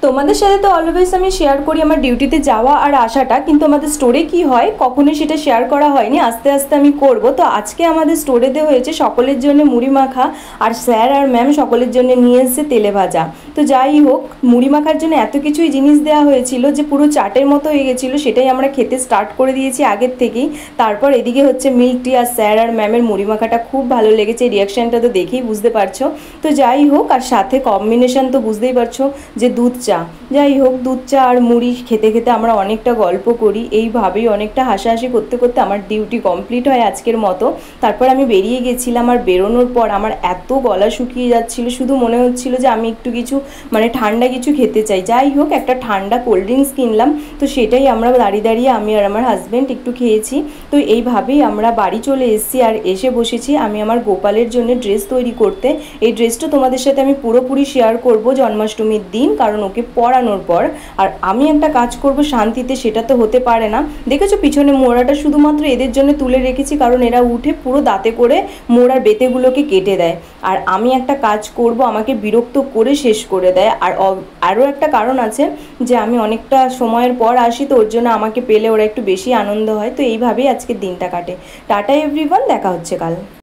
তোমাদের সাথে তো অলওয়েজ আমি শেয়ার করি আমার ডিউটিতে যাওয়া আর আসাটা, কিন্তু আমাদের স্টোরে কি হয় কখনোই সেটা শেয়ার করা হয়নি। আস্তে আস্তে আমি করব। তো আজকে আমাদের স্টোরেতে হয়েছে সকলের জন্য মুড়ি মাখা, আর স্যার আর ম্যাম সকলের জন্য নিয়ে এসেছে তেলে ভাজা। তো যাই হোক, মুড়ি মাখার জন্য এত কিছুই জিনিস দেওয়া হয়েছিল যে পুরো চাটের মতো হয়ে গেছিলো। সেটাই আমরা খেতে স্টার্ট করে দিয়েছি আগের থেকেই। তারপর এদিকে হচ্ছে মিল্ক টি, আর স্যার আর ম্যামের মুড়ি মাখাটা খুব ভালো লেগেছে, রিয়াকশানটা তো দেখেই বুঝতে পারছো। তো যাই হোক, আর সাথে কম্বিনেশন তো বুঝতেই পারছো যে দুধ চা। যাই হোক, দুধ চা আর মুড়ি খেতে খেতে আমরা অনেকটা গল্প করি, এইভাবেই অনেকটা হাসাহাসি করতে করতে আমার ডিউটি কমপ্লিট হয় আজকের মতো। তারপর আমি বেরিয়ে গেছিলাম, আর বেরোনোর পর আমার এত গলা শুকিয়ে যাচ্ছিলো, শুধু মনে হচ্ছিল যে আমি একটু কিছু মানে ঠান্ডা কিছু খেতে চাই। যাই হোক, একটা ঠান্ডা কোল্ড ড্রিঙ্কস কিনলাম। তো সেটাই আমরা দাঁড়িয়ে দাঁড়িয়ে আমি আর আমার হাজব্যান্ড একটু খেয়েছি। তো এইভাবেই আমরা বাড়ি চলে এসেছি, আর এসে বসেছি আমি আমার গোপালের জন্য ড্রেস তৈরি করতে। এই ড্রেসটা তোমাদের সাথে আমি পুরোপুরি শেয়ার করব জন্মাষ্টমীর দিন, কারণ ওকে পরানোর পর। আর আমি একটা কাজ করব শান্তিতে, সেটা তো হতে পারে না। দেখেছো পিছনে মোড়াটা শুধুমাত্র এদের জন্য তুলে রেখেছি, কারণ এরা উঠে পুরো দাঁতে করে মোড়ার বেতেগুলোকে কেটে দেয়। আর আমি একটা কাজ করব, আমাকে বিরক্ত করে শেষ করে দেয়। আর আরও একটা কারণ আছে যে আমি অনেকটা সময়ের পর আসি, তো ওর জন্য আমাকে পেলে ওরা একটু বেশি আনন্দ হয়। তো এইভাবেই আজকের দিনটা কাটে। টাটা এভরিওয়ান, দেখা হচ্ছে কাল।